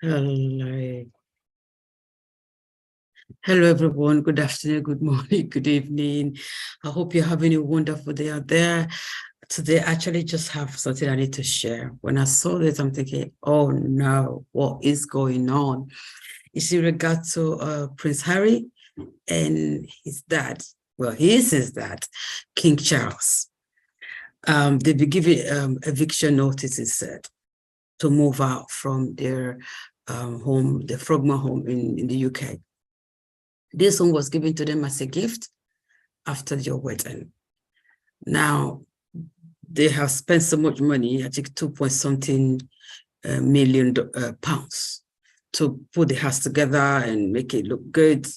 Hello. Hello, everyone. Good afternoon, good morning, good evening. I hope you're having a wonderful day out there. Today, I actually just have something I need to share. When I saw this, I'm thinking, oh no, what is going on? It's in regard to Prince Harry and his dad. Well, he is his dad, King Charles. They've been given eviction notices to move out from their home, the Frogmore home in the UK. This one was given to them as a gift after their wedding. Now, they have spent so much money, I think 2 million pounds to put the house together and make it look good,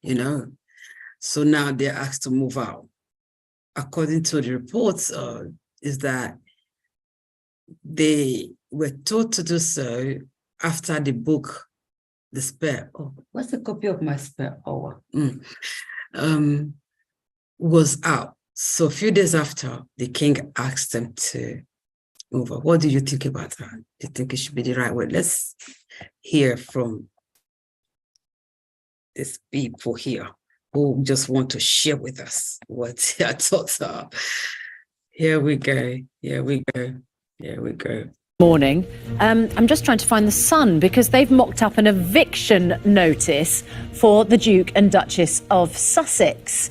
you know. So now they're asked to move out. According to the reports, is that they were told to do so after the book, The Spare. Oh, what's the copy of my Spare Hour? Was out. So a few days after, the king asked them to move out. What do you think about that? Do you think it should be the right way? Let's hear from these people here who just want to share with us what their thoughts are. Here we go. Here we go. Here we go. Morning. I'm just trying to find the Sun because they've mocked up an eviction notice for the Duke and Duchess of Sussex.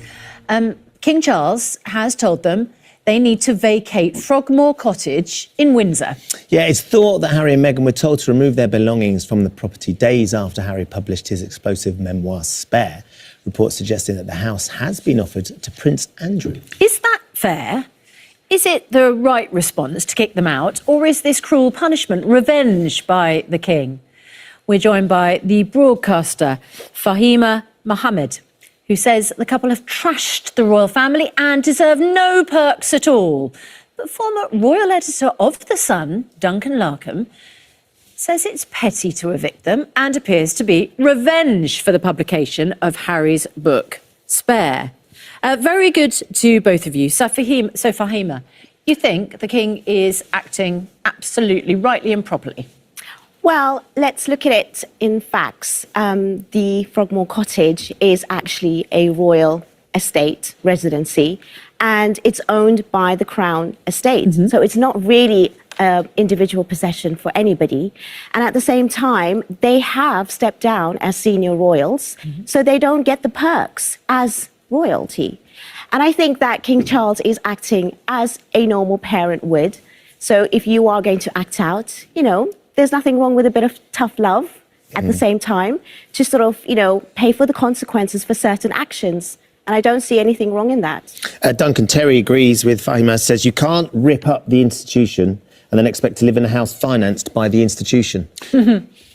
King Charles has told them they need to vacate Frogmore Cottage in Windsor. Yeah, it's thought that Harry and Meghan were told to remove their belongings from the property days after Harry published his explosive memoir, Spare. Reports suggesting that the house has been offered to Prince Andrew. Is that fair? Is it the right response to kick them out, or is this cruel punishment revenge by the king? We're joined by the broadcaster, Fahima Mohammed, who says the couple have trashed the royal family and deserve no perks at all. But former royal editor of The Sun, Duncan Larkham, says it's petty to evict them and appears to be revenge for the publication of Harry's book, Spare. Very good to both of you. So Fahima, you think the king is acting absolutely rightly and properly? Well, let's look at it in facts. The Frogmore Cottage is actually a royal estate residency, and it's owned by the Crown Estate. Mm-hmm. So it's not really individual possession for anybody. And at the same time, they have stepped down as senior royals, so they don't get the perks as royalty. And I think that King Charles is acting as a normal parent would. So if you are going to act out, you know, there's nothing wrong with a bit of tough love at the same time to sort of, you know, pay for the consequences for certain actions. And I don't see anything wrong in that. Duncan, Terry agrees with Fahima, says you can't rip up the institution and then expect to live in a house financed by the institution.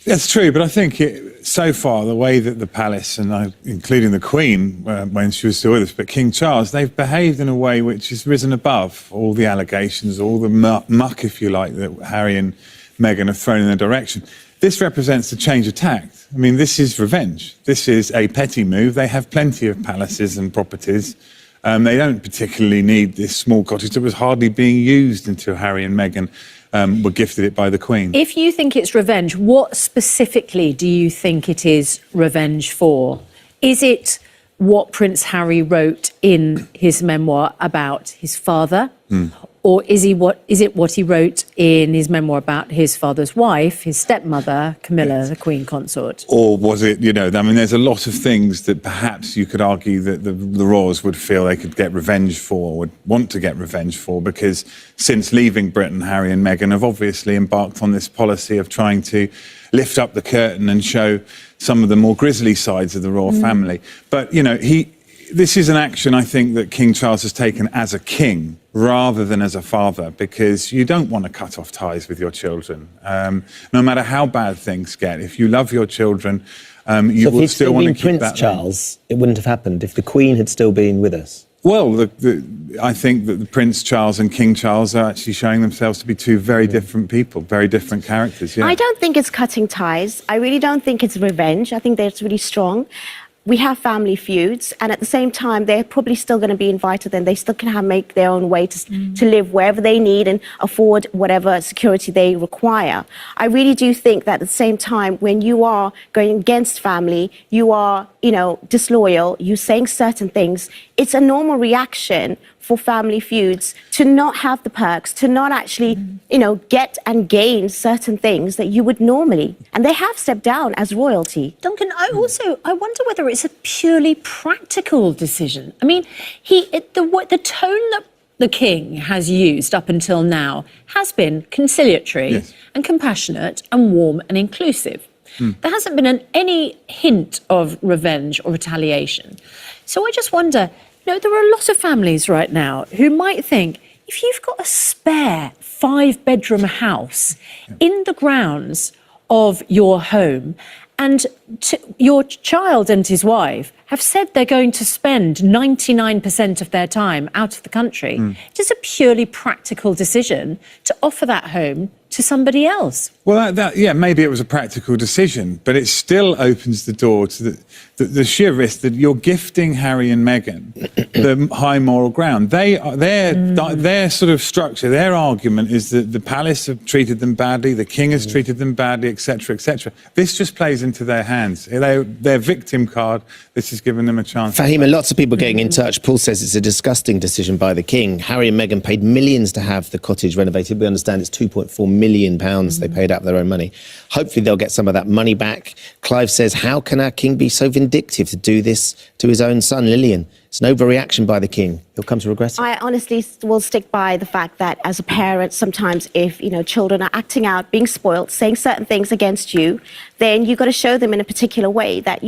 That's true, but I think so far the way that the palace, and including the Queen when she was still with us, but King Charles, they've behaved in a way which has risen above all the allegations, all the muck, if you like, that Harry and Meghan have thrown in their direction. This represents a change of tact. I mean, this is revenge. This is a petty move. They have plenty of palaces and properties. They don't particularly need this small cottage that was hardly being used until Harry and Meghan were gifted it by the Queen. If you think it's revenge, what specifically do you think it is revenge for? Is it what Prince Harry wrote in his memoir about his father? Or is it what he wrote in his memoir about his father's wife, his stepmother, Camilla, the Queen Consort? Or was it, you know, I mean, there's a lot of things that perhaps you could argue that the royals would feel they could get revenge for, would want to get revenge for, because since leaving Britain, Harry and Meghan have obviously embarked on this policy of trying to lift up the curtain and show some of the more grisly sides of the royal family. But, you know, this is an action, I think, that King Charles has taken as a king rather than as a father, because you don't want to cut off ties with your children. No matter how bad things get, if you love your children, you will still want to keep Prince that Charles, it wouldn't have happened if the Queen had still been with us. Well, I think that the Prince Charles and King Charles are actually showing themselves to be two very different people, very different characters. Yeah. I don't think it's cutting ties. I really don't think it's revenge. I think that's really strong. we have family feuds, and at the same time, they're probably still going to be invited, and they still can make their own way to live wherever they need and afford whatever security they require. I really do think that at the same time, when you are going against family, you are, disloyal, you're saying certain things, it's a normal reaction for family feuds to not have the perks, to not actually, get and gain certain things that you would normally. And they have stepped down as royalty. Duncan, I wonder whether it's a purely practical decision. I mean, the tone that the king has used up until now has been conciliatory and compassionate and warm and inclusive. There hasn't been any hint of revenge or retaliation. So I just wonder, there are a lot of families right now who might think, if you've got a spare 5-bedroom house in the grounds of your home, and your child and his wife have said they're going to spend 99% of their time out of the country, it is a purely practical decision to offer that home to somebody else. Well, maybe it was a practical decision, but it still opens the door to the sheer risk that you're gifting Harry and Meghan the high moral ground. Their sort of structure, their argument is that the palace have treated them badly, the king has treated them badly, etc., etc. This just plays into their hands. Their victim card, this has given them a chance. Fahima, lots of people getting in touch. Paul says it's a disgusting decision by the king. Harry and Meghan paid millions to have the cottage renovated. We understand it's £2.4 million they paid out of their own money. Hopefully they'll get some of that money back. Clive says, how can our king be so vindictive to do this to his own son, Lillian? It's an overreaction by the king. He'll come to regret it. I honestly will stick by the fact that as a parent, sometimes if, children are acting out, being spoiled, saying certain things against you, then you've got to show them in a particular way that,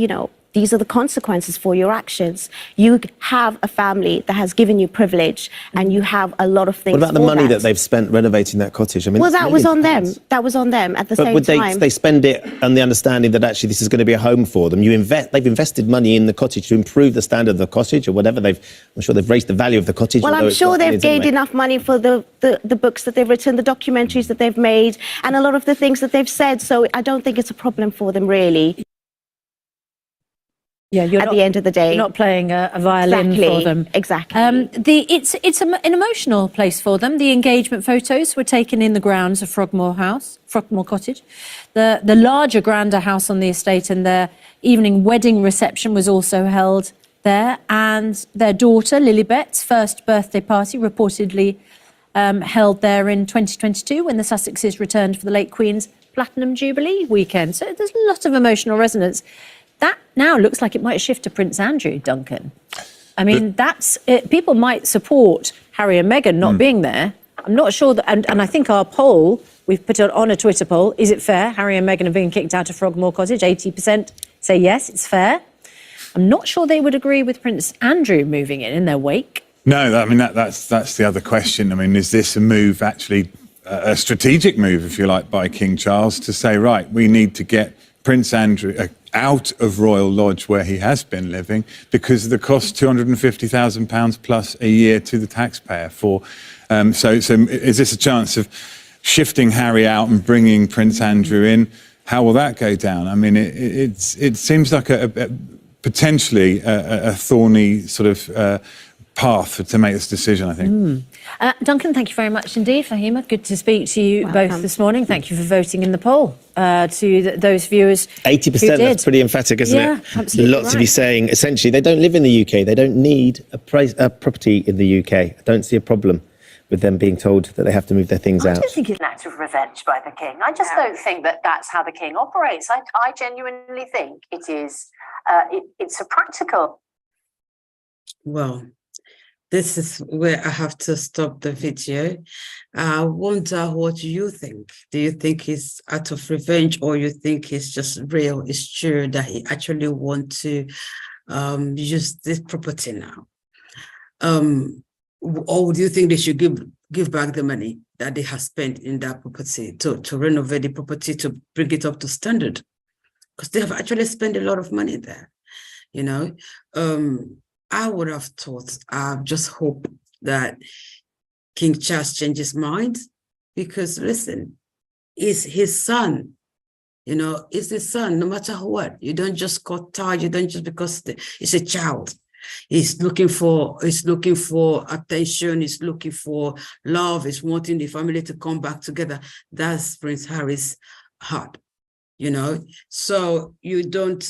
these are the consequences for your actions. You have a family that has given you privilege, and you have a lot of things. What about the money that they've spent renovating that cottage? I mean, well, that was on them. That was on them at the same time. But they spend it on the understanding that actually this is going to be a home for them. They've invested money in the cottage to improve the standard of the cottage or whatever. I'm sure they've raised the value of the cottage. Well, I'm sure they've gained enough money for the books that they've written, the documentaries that they've made, and a lot of the things that they've said. So I don't think it's a problem for them, really. Yeah, at the end of the day, you're not playing a violin for them. Exactly. It's an emotional place for them. The engagement photos were taken in the grounds of Frogmore Cottage. The larger, grander house on the estate, and their evening wedding reception was also held there. And their daughter, Lilibet's first birthday party, reportedly held there in 2022 when the Sussexes returned for the late Queen's Platinum Jubilee weekend. So there's a lot of emotional resonance. That now looks like it might shift to Prince Andrew, Duncan. I mean, that's it. People might support Harry and Meghan not being there. I'm not sure that, and I think our poll, we've put it on a Twitter poll, is it fair Harry and Meghan have been kicked out of Frogmore Cottage? 80% say yes, it's fair. I'm not sure they would agree with Prince Andrew moving in their wake. No, I mean, that's the other question. I mean, is this a move, actually, a strategic move, if you like, by King Charles to say, right, we need to get Prince Andrew out of Royal Lodge where he has been living because of the cost, £250,000 plus a year to the taxpayer for. So is this a chance of shifting Harry out and bringing Prince Andrew in? How will that go down? I mean, it seems like potentially a thorny sort of path to make this decision, I think. Duncan, thank you very much indeed. Fahima, good to speak to you both this morning. Thank you for voting in the poll. To those viewers 80%, that's pretty emphatic, isn't it? Absolutely Lots to be saying. Essentially, they don't live in the UK. They don't need a property in the UK. I don't see a problem with them being told that they have to move their things out. I don't think it's an act of revenge by the king. I just don't think that that's how the king operates. I genuinely think it is, it's a practical. Well, this is where I have to stop the video. I wonder what you think. Do you think it's out of revenge, or you think it's just real? It's true that he actually wants to use this property now? Or do you think they should give back the money that they have spent in that property to renovate the property, to bring it up to standard? Because they have actually spent a lot of money there, I would have thought, I just hope that King Charles changes his mind, because listen, it's his son, You know, it's the son, no matter what. You don't just cut ties. You don't just because it's a child. He's looking for attention. He's looking for love. He's wanting the family to come back together. That's Prince Harry's heart, you know. So you don't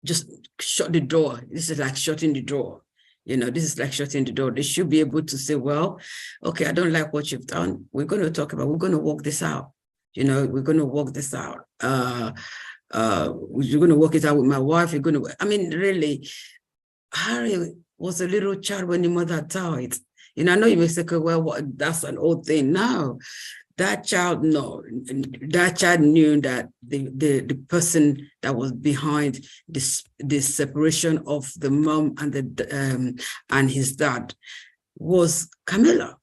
just shut the door. This is like shutting the door. You know, this is like shutting the door. They should be able to say, well, okay, I don't like what you've done. We're going to talk about, we're going to work this out. You know, we're going to work this out. You're going to work it out with my wife. You're going to, I mean, really, Harry was a little child when the mother died. You know, I know you may say, okay, well, that's an old thing. No, that child, no, that child knew that the person that was behind this separation of the mom and his dad was Camilla.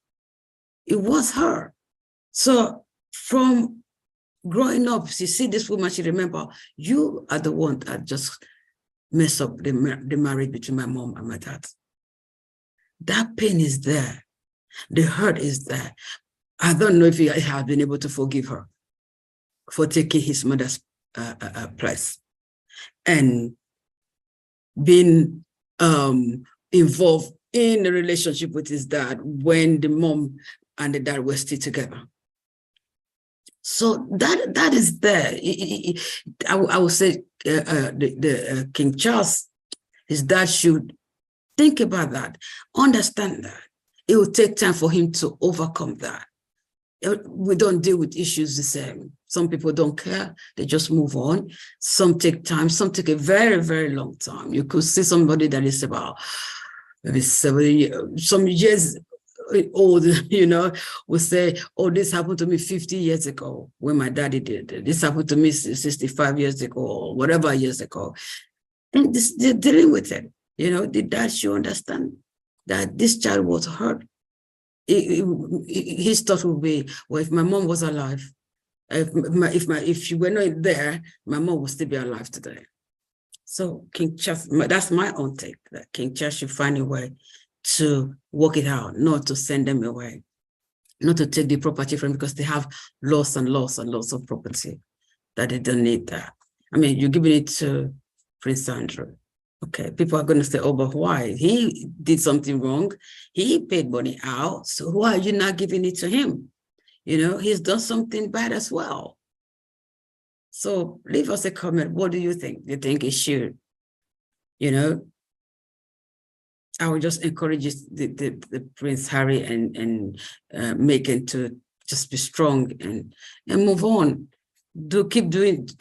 It was her. So from growing up, she see this woman, she remember, you are the one that just messed up the marriage between my mom and my dad. That pain is there. The hurt is there. I don't know if he has been able to forgive her for taking his mother's place and being involved in a relationship with his dad when the mom and the dad were still together. So that is there. I would say King Charles, his dad should think about that, understand that. It will take time for him to overcome that. We don't deal with issues the same. Some people don't care. They just move on. Some take time. Some take a very, very long time. You could see somebody that is about maybe 70, some years old, you know, will say, oh, this happened to me 50 years ago when my daddy did it. This happened to me 65 years ago or whatever years ago. And they're dealing with it. You know, the dad should understand that this child was hurt. His thought would be, well, if my mom was alive, if she were not there, my mom would still be alive today. So King Charles, that's my own take, that King Charles should find a way to work it out, not to send them away, not to take the property from them because they have lots and lots and lots of property that they don't need that. I mean, you're giving it to Prince Andrew. Okay, people are going to say, oh, but why? He did something wrong. He paid money out. So why are you not giving it to him? You know, he's done something bad as well. So leave us a comment. What do you think? You think it should? You know, I would just encourage the Prince Harry and Meghan to just be strong and move on. Keep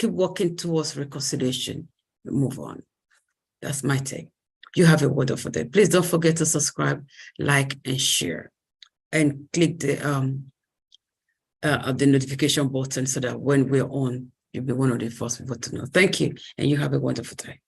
working towards reconciliation and move on. That's my take. You have a wonderful day. Please don't forget to subscribe, like, and share. And click the notification button so that when we're on, you'll be one of the first people to know. Thank you, and you have a wonderful day.